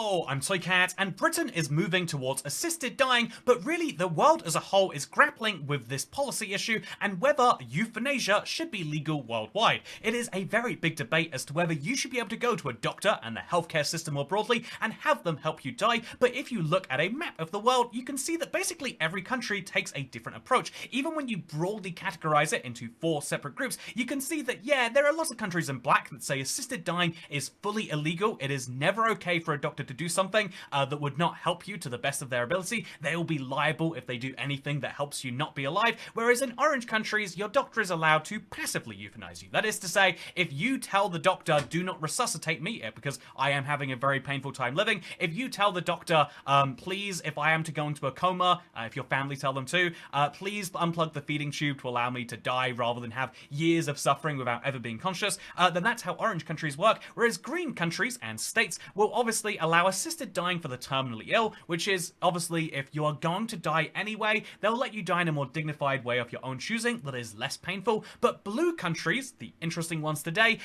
Hello, I'm Toycat, and Britain is moving towards assisted dying, but really the world as a whole is grappling with this policy issue and whether euthanasia should be legal worldwide. It is a very big debate as to whether you should be able to go to a doctor and the healthcare system more broadly and have them help you die, but if you look at a map of the world, you can see that basically every country takes a different approach. Even when you broadly categorize it into 4 separate groups, you can see that, yeah, there are lots of countries in black that say assisted dying is fully illegal. It is never okay for a doctor to do something that would not help you to the best of their ability. They will be liable if they do anything that helps you not be alive, whereas in orange countries, your doctor is allowed to passively euthanize you. That is to say, if you tell the doctor, do not resuscitate me because I am having a very painful time living, if you tell the doctor, please, if I am to go into a coma, if your family tell them to, please unplug the feeding tube to allow me to die rather than have years of suffering without ever being conscious, then that's how orange countries work, whereas green countries and states will obviously allow assisted dying for the terminally ill, which is obviously if you are going to die anyway, they'll let you die in a more dignified way of your own choosing that is less painful. But blue countries, the interesting ones today,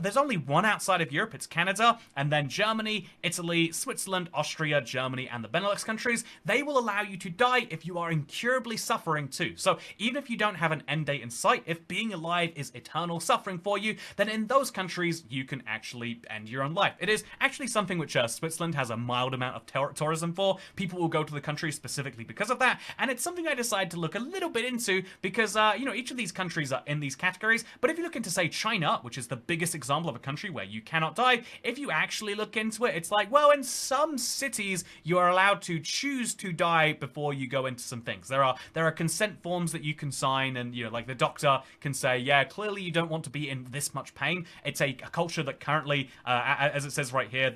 there's only one outside of Europe, it's Canada, and then Germany, Italy, Switzerland, Austria, Germany, and the Benelux countries, they will allow you to die if you are incurably suffering too. So even if you don't have an end date in sight, if being alive is eternal suffering for you, then in those countries you can actually end your own life. It is actually something which Switzerland has a mild amount of tourism for. People will go to the country specifically because of that, and it's something I decided to look a little bit into because, you know, each of these countries are in these categories, but if you look into, say, China, which is the biggest example of a country where you cannot die, if you actually look into it, it's like, well, in some cities, you are allowed to choose to die before you go into some things. There are consent forms that you can sign, and, you know, like the doctor can say, yeah, clearly you don't want to be in this much pain. It's a culture that currently, as it says right here,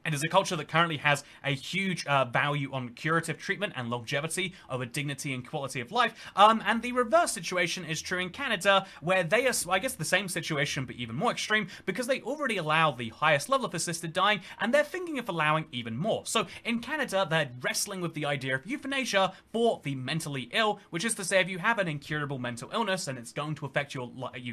it is a culture that currently has a huge value on curative treatment and longevity over dignity and quality of life. And the reverse situation is true in Canada, where they are, I guess, the same situation, but even more extreme, because they already allow the highest level of assisted dying, and they're thinking of allowing even more. So in Canada, they're wrestling with the idea of euthanasia for the mentally ill, which is to say, if you have an incurable mental illness and it's going to affect you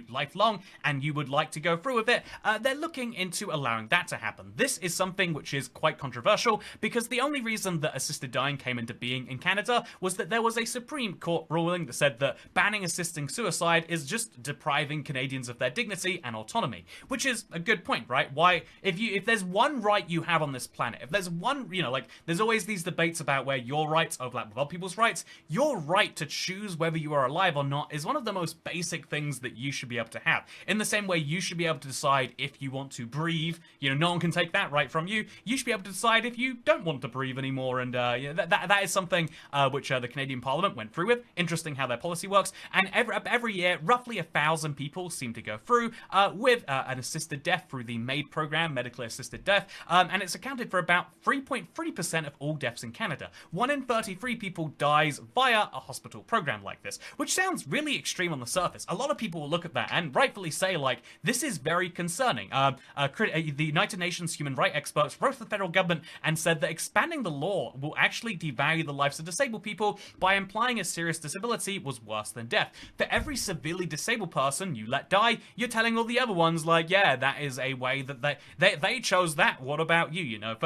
lifelong, and you would like to go through with it, they're looking into allowing that to happen. This is something which is quite controversial because the only reason that assisted dying came into being in Canada was that there was a Supreme Court ruling that said that banning assisting suicide is just depriving Canadians of their dignity and autonomy, which is a good point, right? Why, if there's one right you have on this planet, if there's one, you know, like, there's always these debates about where your rights overlap with other people's rights, your right to choose whether you are alive or not is one of the most basic things that you should be able to have. In the same way you should be able to decide if you want to breathe, you know, no one can take that right from you. You should be able to decide if you don't want to breathe anymore, and you know, that is something which the Canadian Parliament went through with. Interesting how their policy works, and every year, roughly 1,000 people seem to go through with an assisted death through the MAID program, medically assisted death, and it's accounted for about 3.3% of all deaths in Canada. 1 in 33 people dies via a hospital program like this, which sounds really extreme on the surface. A lot of people will look at that and rightfully say, like, this is very concerning. The United Nations human rights experts wrote to the federal government and said that expanding the law will actually devalue the lives of disabled people by implying a serious disability was worse than death. For every severely disabled person you let die, you're telling all the other ones, like, yeah, that is a way that they chose that. What about you? You know,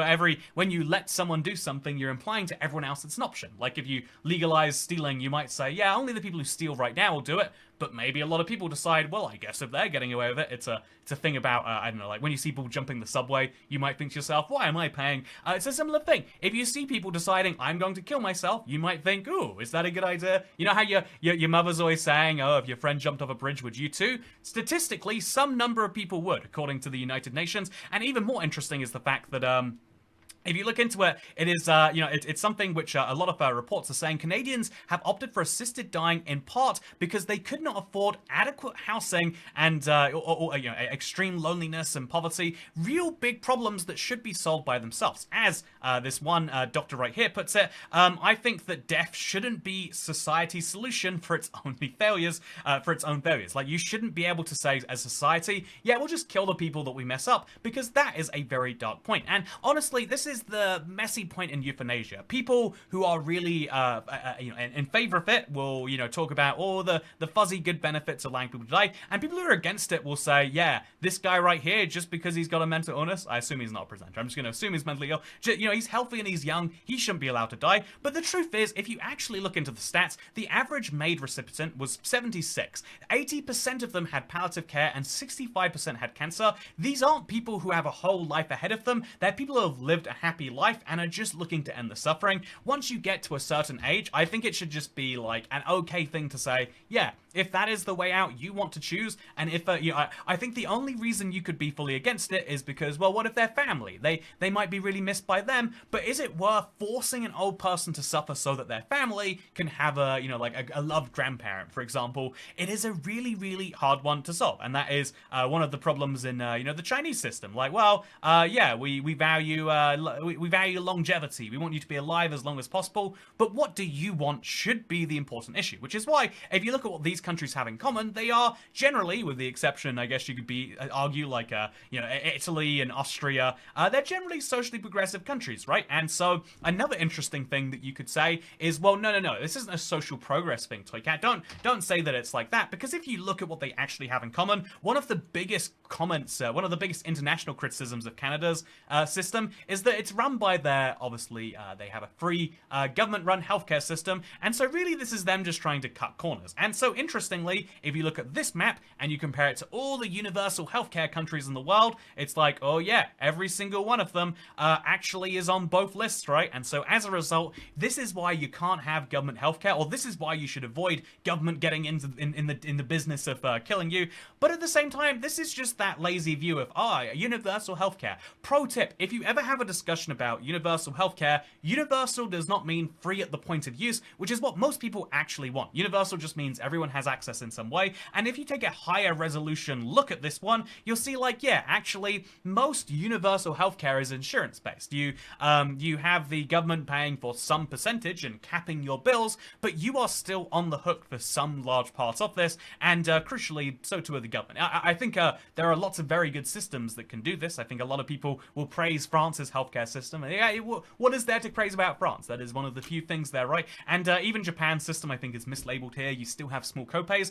when you let someone do something, you're implying to everyone else it's an option. Like, if you legalize stealing, you might say, yeah, only the people who steal right now will do it. But maybe a lot of people decide, well, I guess if they're getting away with it, it's a thing about, I don't know, like when you see people jumping the subway, you might think to yourself, why am I paying? It's a similar thing. If you see people deciding, I'm going to kill myself, you might think, ooh, is that a good idea? You know how your mother's always saying, oh, if your friend jumped off a bridge, would you too? Statistically, some number of people would, according to the United Nations. And even more interesting is the fact that, if you look into it, it is, you know, it's something which a lot of reports are saying Canadians have opted for assisted dying in part because they could not afford adequate housing and, or you know, extreme loneliness and poverty, real big problems that should be solved by themselves. As this one doctor right here puts it, I think that death shouldn't be society's solution for its only failures, for its own failures. Like, you shouldn't be able to say as society, yeah, we'll just kill the people that we mess up, because that is a very dark point. And honestly, this is the messy point in euthanasia. People who are really, in favor of it will, talk about all the fuzzy good benefits of allowing people to die, and people who are against it will say, yeah, this guy right here, just because he's got a mental illness, I assume he's not a presenter, I'm just going to assume he's mentally ill, he's healthy and he's young, he shouldn't be allowed to die. But the truth is, if you actually look into the stats, the average MAID recipient was 76. 80% of them had palliative care and 65% had cancer. These aren't people who have a whole life ahead of them. They're people who have lived a happy life and are just looking to end the suffering. Once you get to a certain age, I think it should just be like an okay thing to say, yeah, if that is the way out you want to choose, and if I think the only reason you could be fully against it is because, well, what if they're family? They might be really missed by them, but is it worth forcing an old person to suffer so that their family can have a loved grandparent, for example? It is a really, really hard one to solve, and that is one of the problems in the Chinese system. Like, well, we value longevity. We want you to be alive as long as possible, but what do you want should be the important issue, which is why if you look at what these countries have in common, they are generally, with the exception, I guess you could argue, like Italy and Austria, they're generally socially progressive countries, right? And so another interesting thing that you could say is, well, no, this isn't a social progress thing, Toycat. Don't say that it's like that, because if you look at what they actually have in common, one of the biggest comments, one of the biggest international criticisms of Canada's system is that it's run by they have a free government-run healthcare system, and so really this is them just trying to cut corners. And so interestingly, if you look at this map and you compare it to all the universal healthcare countries in the world, it's like, oh yeah, every single one of them actually is on both lists, right? And so as a result, this is why you can't have government healthcare, or this is why you should avoid government getting into in the business of killing you. But at the same time, this is just that lazy view of universal healthcare. Pro tip: if you ever have a discussion about universal healthcare, universal does not mean free at the point of use, which is what most people actually want. Universal just means everyone has access in some way. And if you take a higher resolution look at this one, you'll see, like, yeah, actually most universal healthcare is insurance based. You have the government paying for some percentage and capping your bills, but you are still on the hook for some large part of this, and crucially, so too are the government. I think there are lots of very good systems that can do this. I think a lot of people will praise France's healthcare system. Yeah, what is there to praise about France? That is one of the few things there, right? And even Japan's system, I think, is mislabeled here. You still have small copays.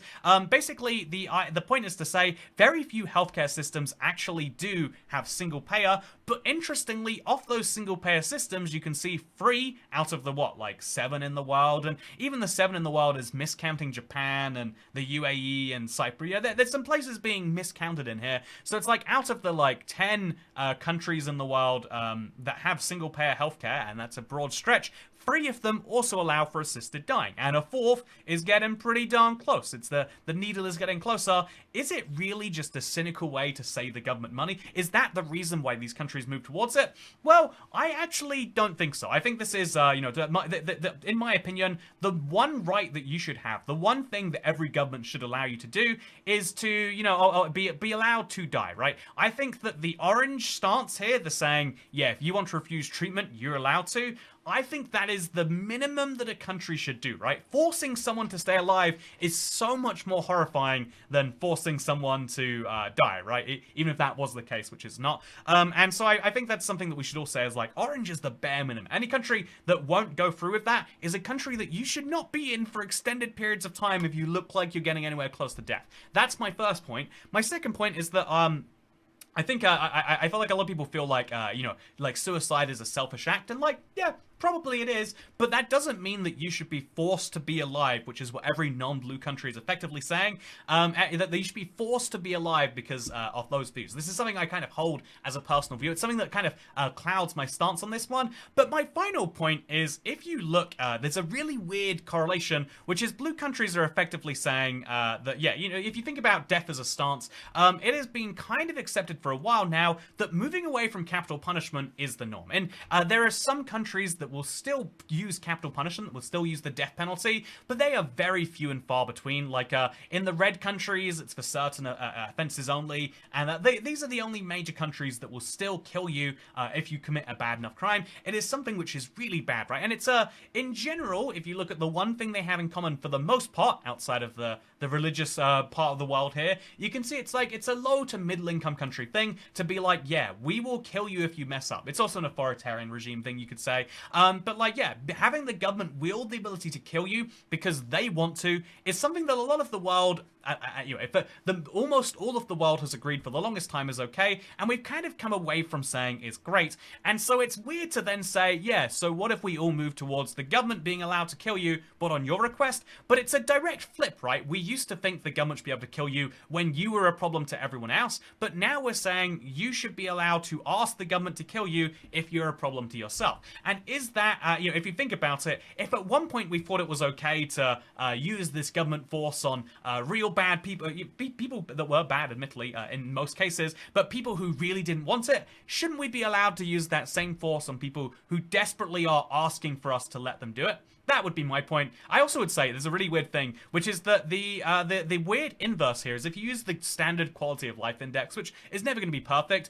Basically, the point is to say very few healthcare systems actually do have single payer, but interestingly, off those single payer systems, you can see 3 out of the 7 in the world, and even the 7 in the world is miscounting Japan and the UAE and Cyprus. Yeah, there's some places being miscounted in here. So it's like out of the 10 countries in the world that have single payer healthcare, and that's a broad stretch, 3 of them also allow for assisted dying, and a 4th is getting pretty darn close. It's the needle is getting closer. Is it really just a cynical way to save the government money? Is that the reason why these countries move towards it? Well, I actually don't think so. I think this is, in my opinion, the one right that you should have, the one thing that every government should allow you to do is to, be allowed to die, right? I think that the orange stance here, the saying, yeah, if you want to refuse treatment, you're allowed to, I think that is the minimum that a country should do, right? Forcing someone to stay alive is so much more horrifying than forcing someone to die, right? Even if that was the case, which is not. And so I think that's something that we should all say is orange is the bare minimum. Any country that won't go through with that is a country that you should not be in for extended periods of time if you look like you're getting anywhere close to death. That's my first point. My second point is that I think I feel like a lot of people feel like suicide is a selfish act, and yeah, probably it is, but that doesn't mean that you should be forced to be alive, which is what every non-blue country is effectively saying, that you should be forced to be alive because of those views. This is something I kind of hold as a personal view. It's something that kind of clouds my stance on this one, but my final point is, if you look, there's a really weird correlation, which is blue countries are effectively saying that, yeah, if you think about death as a stance, it has been kind of accepted for a while now that moving away from capital punishment is the norm. And there are some countries that will still use capital punishment, will still use the death penalty, but they are very few and far between. In the red countries, it's for certain offenses only, and these are the only major countries that will still kill you if you commit a bad enough crime. It is something which is really bad, right? And it's in general, if you look at the one thing they have in common for the most part, outside of the religious part of the world here, you can see it's a low to middle income country thing to be like, yeah, we will kill you if you mess up. It's also an authoritarian regime thing, you could say. But like, yeah, having the government wield the ability to kill you because they want to is something that a lot of the world, almost all of the world has agreed for the longest time is okay, and we've kind of come away from saying it's great. And so it's weird to then say, yeah, so what if we all move towards the government being allowed to kill you, but on your request? But it's a direct flip, right? We used to think the government should be able to kill you when you were a problem to everyone else, but now we're saying you should be allowed to ask the government to kill you if you're a problem to yourself. And is that, if you think about it, if at one point we thought it was okay to use this government force on real bad people, people that were bad, admittedly, in most cases, but people who really didn't want it, shouldn't we be allowed to use that same force on people who desperately are asking for us to let them do it? That would be my point. I also would say there's a really weird thing, which is that the weird inverse here is if you use the standard quality of life index, which is never going to be perfect,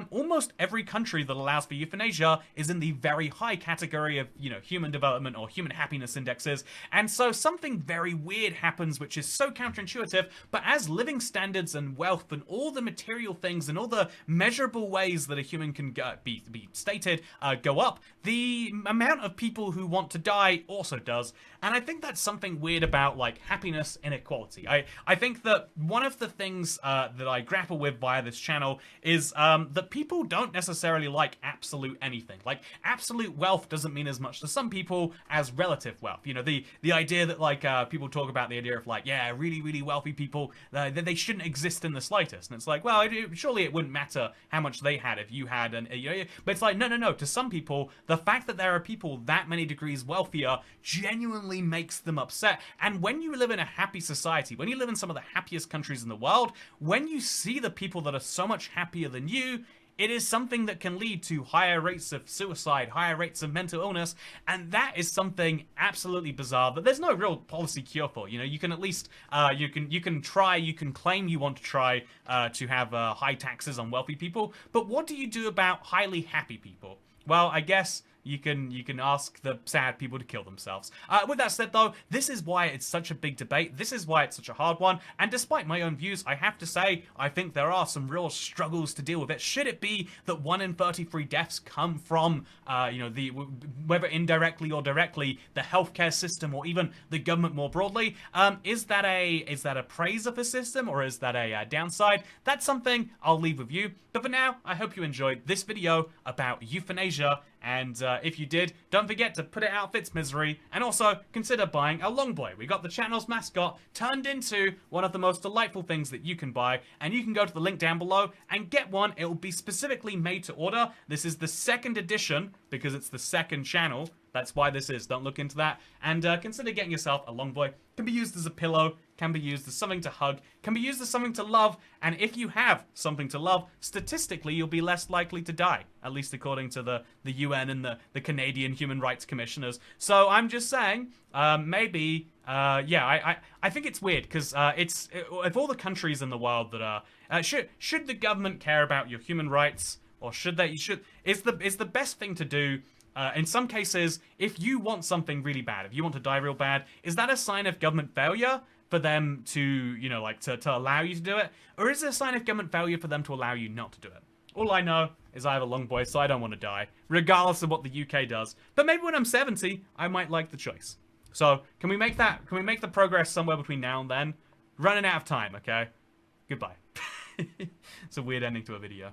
almost every country that allows for euthanasia is in the very high category of, human development or human happiness indexes. And so something very weird happens, which is so counterintuitive, but as living standards and wealth and all the material things and all the measurable ways that a human can be stated go up, the amount of people who want to die also does. And I think that's something weird about like happiness inequality. I think that one of the things that I grapple with via this channel is that people don't necessarily like absolute anything. Like absolute wealth doesn't mean as much to some people as relative wealth. The idea that like people talk about the idea of like, yeah, really, really wealthy people, that they shouldn't exist in the slightest. And it's like, well, surely it wouldn't matter how much they had if you had, but it's like, no. To some people, the fact that there are people that many degrees wealthier genuinely makes them upset. And when you live in a happy society, when you live in some of the happiest countries in the world, when you see the people that are so much happier than you, it is something that can lead to higher rates of suicide, higher rates of mental illness, and that is something absolutely bizarre that there's no real policy cure for. You can at least you can claim you want to try to have high taxes on wealthy people, but what do you do about highly happy people? Well, I guess you can ask the sad people to kill themselves. With that said, though, this is why it's such a big debate. This is why it's such a hard one. And despite my own views, I have to say, I think there are some real struggles to deal with it. Should it be that 1 in 33 deaths come from, whether indirectly or directly, the healthcare system or even the government more broadly? Is that a praise of a system or is that a downside? That's something I'll leave with you. But for now, I hope you enjoyed this video about euthanasia. And if you did, don't forget to put it out of its misery, and also consider buying a longboi. We got the channel's mascot turned into one of the most delightful things that you can buy, and you can go to the link down below and get one. It will be specifically made to order. This is the second edition because it's the second channel. That's why this is. Don't look into that. And consider getting yourself a longboi. Can be used as a pillow, can be used as something to hug, can be used as something to love, and if you have something to love, statistically you'll be less likely to die, at least according to the UN and the Canadian Human Rights Commissioners. So I'm just saying, maybe, I think it's weird, because of all the countries in the world that are, should the government care about your human rights, or is the best thing to do. In some cases, if you want something really bad, if you want to die real bad, is that a sign of government failure for them to, to allow you to do it? Or is it a sign of government failure for them to allow you not to do it? All I know is I have a longboi, so I don't want to die, regardless of what the UK does. But maybe when I'm 70, I might like the choice. So, can we make the progress somewhere between now and then? Running out of time, okay? Goodbye. It's a weird ending to a video.